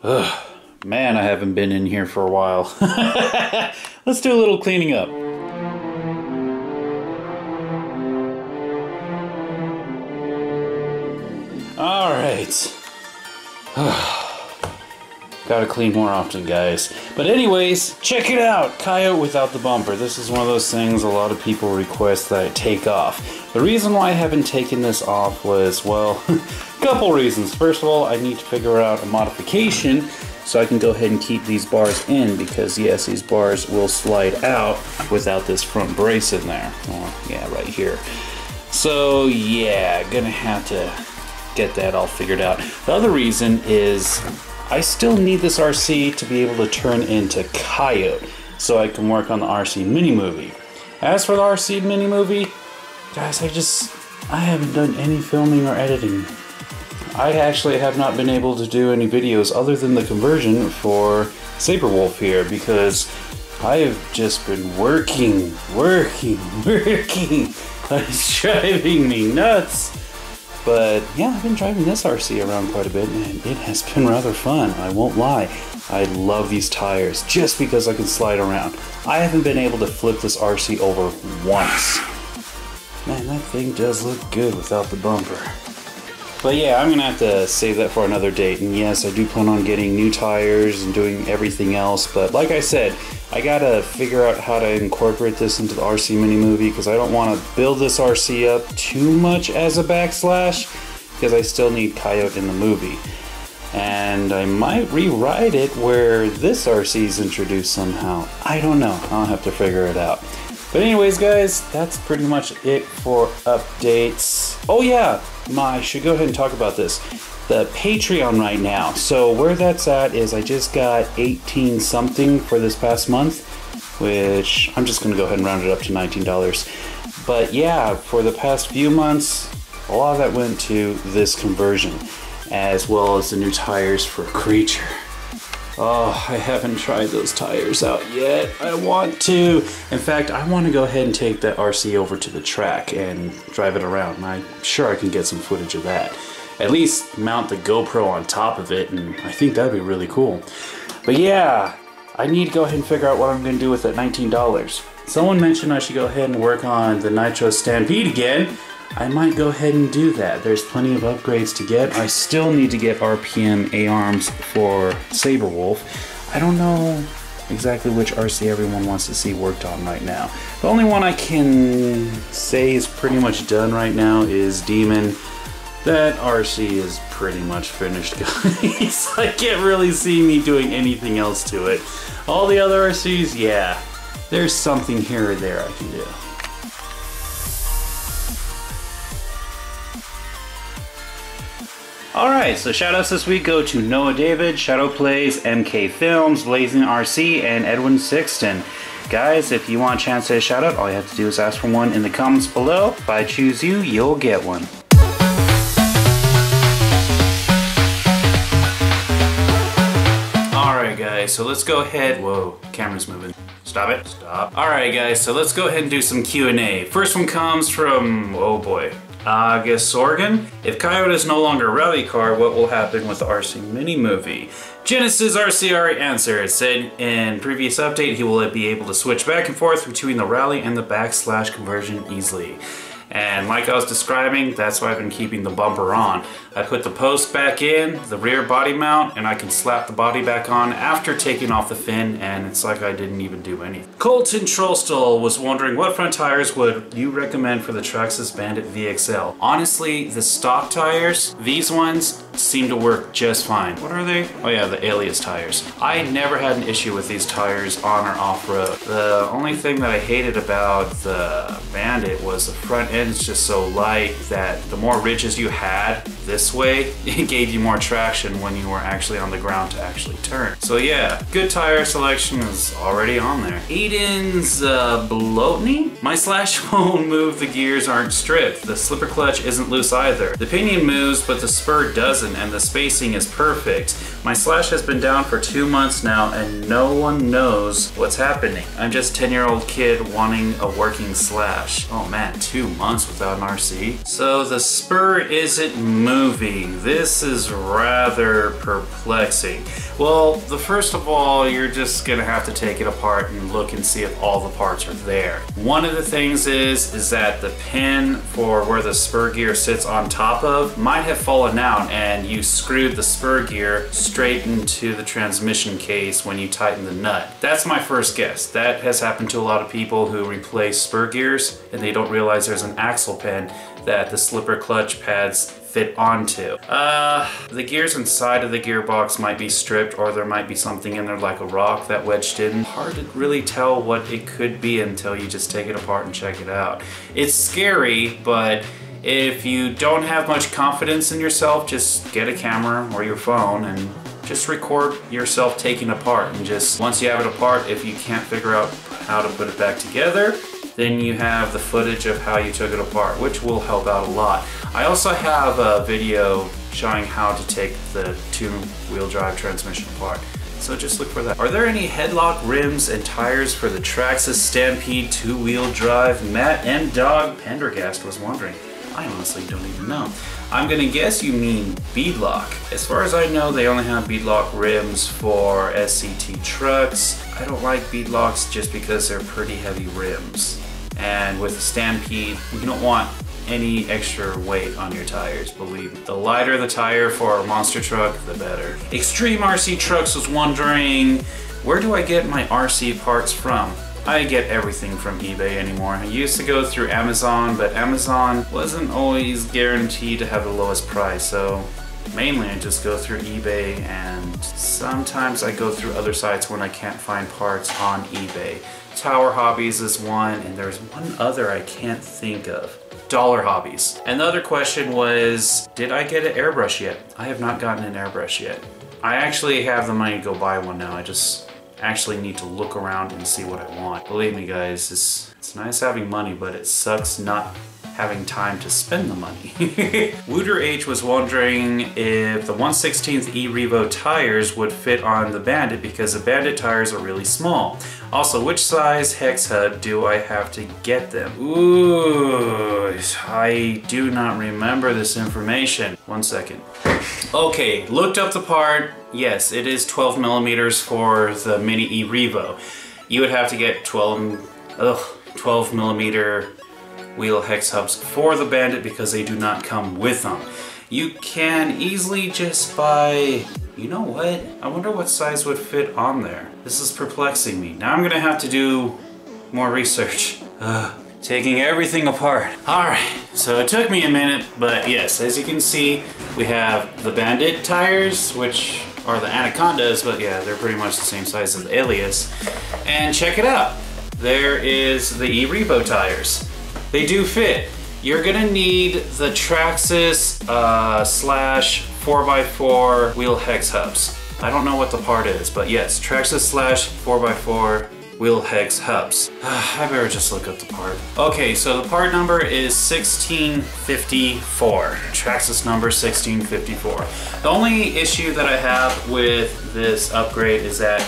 Ugh, man, I haven't been in here for a while. Let's do a little cleaning up. All right. Gotta clean more often, guys. But anyways, check it out! Coyote without the bumper. This is one of those things a lot of people request that I take off. The reason why I haven't taken this off was, well, a couple reasons. First of all, I need to figure out a modification so I can go ahead and keep these bars in, because yes, these bars will slide out without this front brace in there. Oh, yeah, right here. So yeah, gonna have to get that all figured out. The other reason is I still need this RC to be able to turn into Coyote so I can work on the RC mini movie. As for the RC mini movie, guys, I haven't done any filming or editing. I actually have not been able to do any videos other than the conversion for Saber here, because I have just been working. It's driving me nuts. But yeah, I've been driving this RC around quite a bit, and it has been rather fun, I won't lie. I love these tires just because I can slide around. I haven't been able to flip this RC over once. Man, that thing does look good without the bumper. But yeah, I'm gonna have to save that for another date. And yes, I do plan on getting new tires and doing everything else. But like I said, I gotta figure out how to incorporate this into the RC mini movie, because I don't want to build this RC up too much as a backslash, because I still need Coyote in the movie. And I might rewrite it where this RC is introduced somehow. I don't know. I'll have to figure it out. But anyways, guys, that's pretty much it for updates. Oh yeah, I should go ahead and talk about this. The Patreon right now. So where that's at is I just got 18 something for this past month, which I'm just gonna go ahead and round it up to $19. But yeah, for the past few months, a lot of that went to this conversion, as well as the new tires for Creature. Oh, I haven't tried those tires out yet. I want to. In fact, I want to go ahead and take that RC over to the track and drive it around. And I'm sure I can get some footage of that. At least mount the GoPro on top of it, and I think that'd be really cool. But yeah, I need to go ahead and figure out what I'm going to do with that $19. Someone mentioned I should go ahead and work on the Nitro Stampede again. I might go ahead and do that. There's plenty of upgrades to get. I still need to get RPM A-arms for Saber. I don't know exactly which RC everyone wants to see worked on right now. The only one I can say is pretty much done right now is Demon. That RC is pretty much finished, guys. I can't really see me doing anything else to it. All the other RCs, yeah, there's something here or there I can do. Alright, so shoutouts this week go to Noah David, Shadow Playz, MK Films, BlazinRc, and Edwin Sexton. Guys, if you want a chance at a shoutout, all you have to do is ask for one in the comments below. If I choose you, you'll get one. Alright guys, so let's go ahead. Whoa, camera's moving. Stop it. Stop. Alright guys, so let's go ahead and do some Q&A. First one comes from, oh boy, August Sorgan. If Coyote is no longer a rally car, what will happen with the RC mini movie? Genesis RC already answered. It said in previous update he will be able to switch back and forth between the rally and the backslash conversion easily. And like I was describing, that's why I've been keeping the bumper on. I put the post back in, the rear body mount, and I can slap the body back on after taking off the fin, and it's like I didn't even do anything. Colton Trollstall was wondering what front tires would you recommend for the Traxxas Bandit VXL? Honestly, the stock tires, these ones seem to work just fine. What are they? Oh yeah, the Alias tires. I never had an issue with these tires on or off-road. The only thing that I hated about the Bandit was the front end's just so light that the more ridges you had this way, it gave you more traction when you were actually on the ground to actually turn. So yeah, good tire selection is already on there. Aiden's Bolotny? My slash won't move, the gears aren't stripped. The slipper clutch isn't loose either. The pinion moves, but the spur doesn't, and the spacing is perfect. My slash has been down for 2 months now and no one knows what's happening. I'm just a 10-year-old kid wanting a working slash. Oh man, 2 months without an RC. So the spur isn't moving. This is rather perplexing. Well, first of all, you're just gonna have to take it apart and look and see if all the parts are there. One of the things is that the pin for where the spur gear sits on top of might have fallen out and you screwed the spur gear straight into the transmission case when you tighten the nut. That's my first guess. That has happened to a lot of people who replace spur gears and they don't realize there's an axle pin that the slipper clutch pads fit onto. The gears inside of the gearbox might be stripped, or there might be something in there like a rock that wedged in. Hard to really tell what it could be until you just take it apart and check it out. It's scary, but if you don't have much confidence in yourself, just get a camera or your phone and just record yourself taking it apart. And just once you have it apart, if you can't figure out how to put it back together, then you have the footage of how you took it apart, which will help out a lot. I also have a video showing how to take the 2-wheel drive transmission apart. So just look for that. Are there any headlock rims and tires for the Traxxas Stampede 2-wheel drive? Matt and Dog Pendergast was wondering. I honestly don't even know. I'm gonna guess you mean beadlock. As far as I know, they only have beadlock rims for SCT trucks. I don't like beadlocks just because they're pretty heavy rims. And with a Stampede, you don't want any extra weight on your tires, believe me. The lighter the tire for a monster truck, the better. Extreme RC Trucks was wondering, where do I get my RC parts from? I get everything from eBay anymore. I used to go through Amazon, but Amazon wasn't always guaranteed to have the lowest price, so mainly I just go through eBay, and sometimes I go through other sites when I can't find parts on eBay. Tower Hobbies is one, and there's one other I can't think of. Dollar Hobbies. And the other question was, did I get an airbrush yet? I have not gotten an airbrush yet. I actually have the money to go buy one now. I just actually need to look around and see what I want. Believe me guys, it's nice having money, but it sucks not having time to spend the money. Wooter H was wondering if the 1/16 E-Revo tires would fit on the Bandit because the Bandit tires are really small. Also, which size hex hub do I have to get them? Ooh, I do not remember this information. 1 second. Okay, looked up the part. Yes, it is 12 millimeters for the Mini E-Revo. You would have to get 12 millimeter wheel hex hubs for the Bandit because they do not come with them. You can easily just buy, you know what? I wonder what size would fit on there. This is perplexing me. Now I'm gonna have to do more research. Taking everything apart. Alright, so it took me a minute, but yes, as you can see, we have the Bandit tires, which are the Anacondas, but yeah, they're pretty much the same size as the Alias. And check it out. There is the E-Revo tires. They do fit. You're gonna need the Traxxas slash 4x4 wheel hex hubs. I don't know what the part is, but yes, Traxxas slash 4x4 wheel hex hubs. I better just look up the part. Okay, so the part number is 1654. Traxxas number 1654. The only issue that I have with this upgrade is that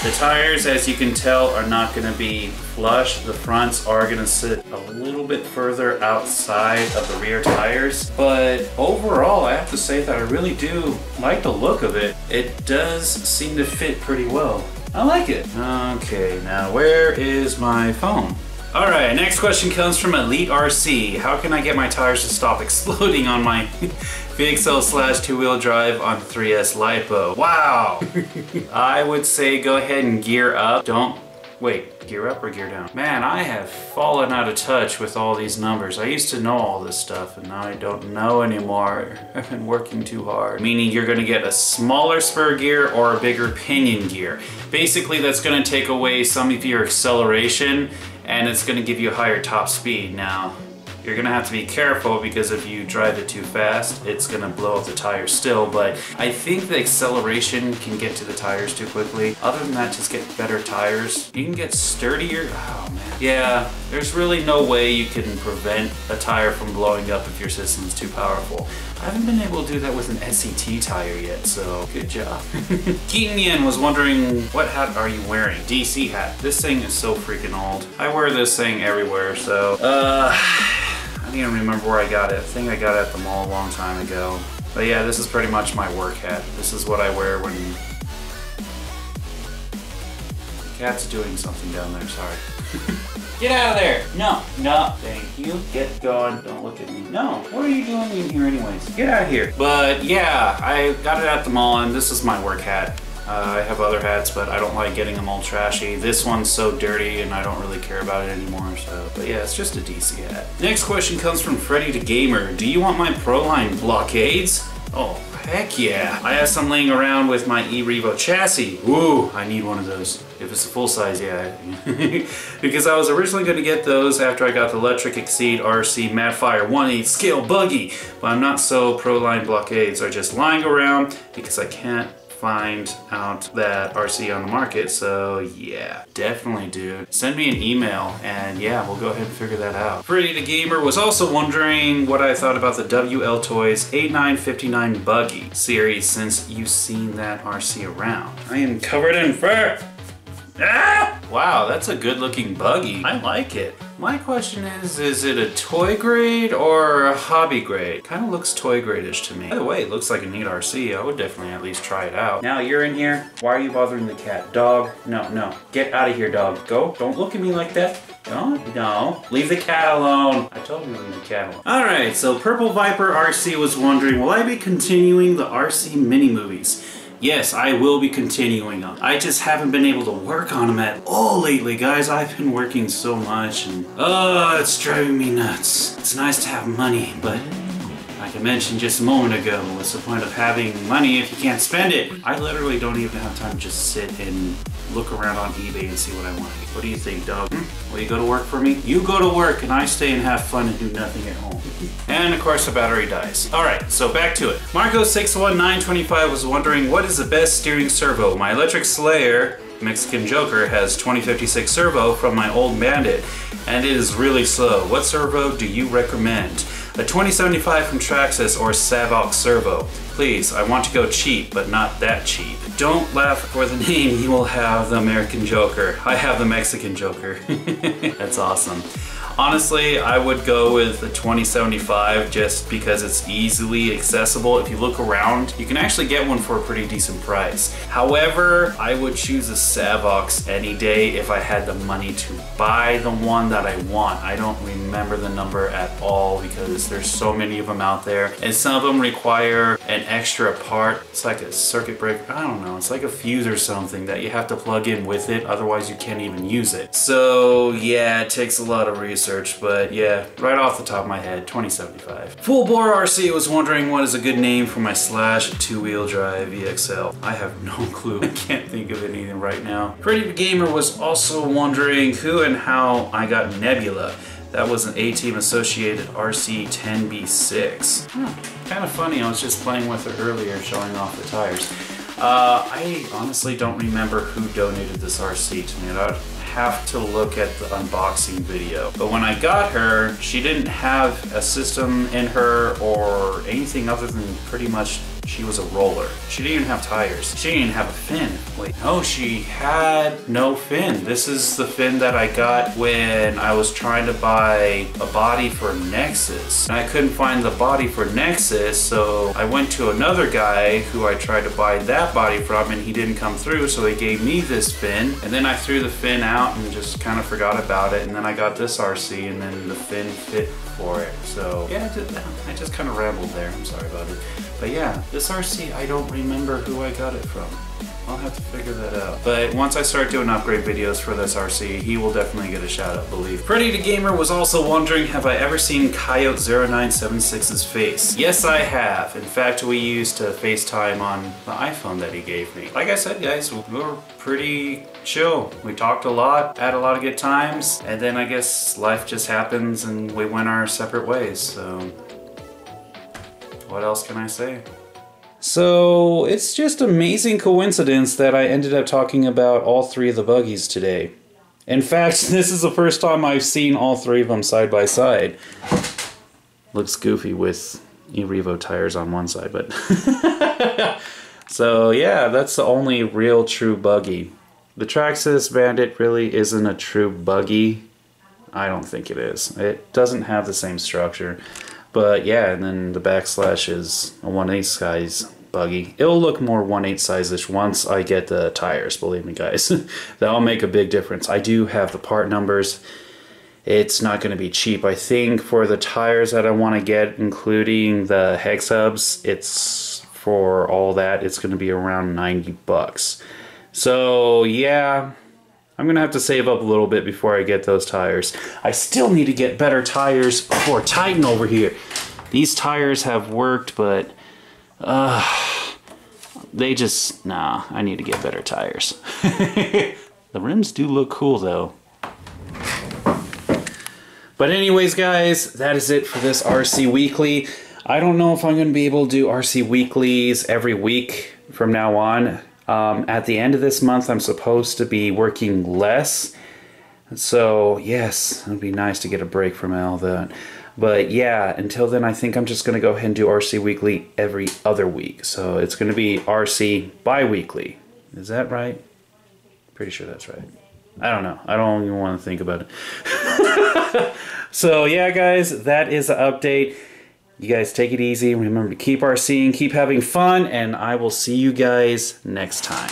the tires, as you can tell, are not going to be flush. The fronts are going to sit a little bit further outside of the rear tires. But overall, I have to say that I really do like the look of it. It does seem to fit pretty well. I like it. Okay, now where is my phone? All right, next question comes from Elite RC. How can I get my tires to stop exploding on my VXL slash 2-wheel drive on 3S LiPo? Wow. I would say go ahead and gear up. Wait, gear up or gear down? Man, I have fallen out of touch with all these numbers. I used to know all this stuff and now I don't know anymore. I've been working too hard. Meaning you're gonna get a smaller spur gear or a bigger pinion gear. Basically, that's gonna take away some of your acceleration and it's gonna give you a higher top speed. Now, you're gonna have to be careful because if you drive it too fast, it's gonna blow up the tires still, but I think the acceleration can get to the tires too quickly. Other than that, just get better tires. You can get sturdier. Oh man. Yeah, there's really no way you can prevent a tire from blowing up if your system's too powerful. I haven't been able to do that with an SCT tire yet, so good job. Keaton Yen was wondering, what hat are you wearing? DC hat. This thing is so freaking old. I wear this thing everywhere, so I don't even remember where I got it. I think I got it at the mall a long time ago. But yeah, this is pretty much my work hat. This is what I wear when... The cat's doing something down there, sorry. Get out of there! No, no, thank you. Get going, don't look at me. No, what are you doing in here anyways? Get out of here. But yeah, I got it at the mall and this is my work hat. I have other hats, but I don't like getting them all trashy. This one's so dirty and I don't really care about it anymore, so. But yeah, it's just a DC hat. Next question comes from Freddy the Gamer. Do you want my Proline blockades? Oh, heck yeah. I have some laying around with my E-Revo chassis. Woo, I need one of those. If it's a full size, yeah. Because I was originally going to get those after I got the Electric Exceed RC Madfire 1/8 scale buggy. But I'm not so Proline blockades are just lying around because I can't find out that RC on the market, so yeah, definitely dude. Send me an email and yeah, we'll go ahead and figure that out. Freddy the Gamer was also wondering what I thought about the WL Toys 8959 Buggy series since you've seen that RC around. I am covered in fur! Ah! Wow, that's a good looking buggy. I like it. My question is it a toy grade or a hobby grade? Kind of looks toy grade-ish to me. By the way, it looks like a neat RC. I would definitely at least try it out. Now you're in here. Why are you bothering the cat? Dog? No, no. Get out of here, dog. Go. Don't look at me like that. No, no. Leave the cat alone. I told you to leave the cat alone. Alright, so Purple Viper RC was wondering, will I be continuing the RC mini-movies? Yes, I will be continuing them. I just haven't been able to work on them at all lately, guys. I've been working so much and it's driving me nuts. It's nice to have money, but like I mentioned just a moment ago, what's the point of having money if you can't spend it? I literally don't even have time to just sit and look around on eBay and see what I want to get. What do you think, dog? Will you go to work for me? You go to work and I stay and have fun and do nothing at home. And of course the battery dies. Alright, so back to it. Marco61925 was wondering, what is the best steering servo? My Electric Slayer Mexican Joker has 2056 servo from my old Bandit, and it is really slow. What servo do you recommend? A 2075 from Traxxas or Savox servo. Please, I want to go cheap, but not that cheap. Don't laugh for the name, you will have the American Joker. I have the Mexican Joker. That's awesome. Honestly, I would go with the 2075 just because it's easily accessible. If you look around, you can actually get one for a pretty decent price. However, I would choose a Savox any day if I had the money to buy the one that I want. I don't remember the number at all because there's so many of them out there, and some of them require an extra part. It's like a circuit breaker. I don't know. It's like a fuse or something that you have to plug in with it. Otherwise, you can't even use it. So yeah, it takes a lot of research. But yeah, right off the top of my head, 2075. Full Bore RC was wondering what is a good name for my Slash 2-wheel drive EXL. I have no clue. I can't think of anything right now. Freddy the Gamer was also wondering who and how I got Nebula. That was an A-Team Associated RC10B6. Kind of funny, I was just playing with it earlier, showing off the tires. I honestly don't remember who donated this RC to me. I'd have to look at the unboxing video. But when I got her, she didn't have a system in her or anything other than pretty much she was a roller. She didn't even have tires. She didn't even have a fin. Wait, no, she had no fin. This is the fin that I got when I was trying to buy a body for Nexus. And I couldn't find the body for Nexus, so I went to another guy who I tried to buy that body from and he didn't come through, so he gave me this fin. And then I threw the fin out and just kind of forgot about it. And then I got this RC and then the fin fit for it. So yeah, I just kind of rambled there. I'm sorry about it. But yeah, this RC, I don't remember who I got it from. I'll have to figure that out. But once I start doing upgrade videos for this RC, he will definitely get a shout out, believe. Freddy the Gamer was also wondering, have I ever seen Coyote 0976's face? Yes, I have. In fact, we used to FaceTime on the iPhone that he gave me. Like I said, guys, we were pretty chill. We talked a lot, had a lot of good times, and then I guess life just happens and we went our separate ways, so what else can I say? So it's just amazing coincidence that I ended up talking about all three of the buggies today. In fact, this is the first time I've seen all three of them side by side. Looks goofy with e-Revo tires on one side, but so yeah, that's the only real true buggy. The Traxxas Bandit really isn't a true buggy. I don't think it is. It doesn't have the same structure. But yeah, and then the Backslash is a 1/8 size buggy. It'll look more 1/8 size-ish once I get the tires, believe me guys. That'll make a big difference. I do have the part numbers. It's not going to be cheap. I think for the tires that I want to get, including the hex hubs, it's for all that, it's going to be around 90 bucks. So yeah, I'm going to have to save up a little bit before I get those tires. I still need to get better tires for Titan over here. These tires have worked, but they just, nah, I need to get better tires. The rims do look cool though. But anyways guys, that is it for this RC Weekly. I don't know if I'm going to be able to do RC Weeklies every week from now on. At the end of this month, I'm supposed to be working less. So, yes, it would be nice to get a break from all that. But yeah, until then, I think I'm just going to go ahead and do RC Weekly every other week. So, it's going to be RC bi-weekly. Is that right? Pretty sure that's right. I don't know. I don't even want to think about it. So, yeah, guys, that is the update. You guys take it easy. Remember to keep RCing, keep having fun, and I will see you guys next time.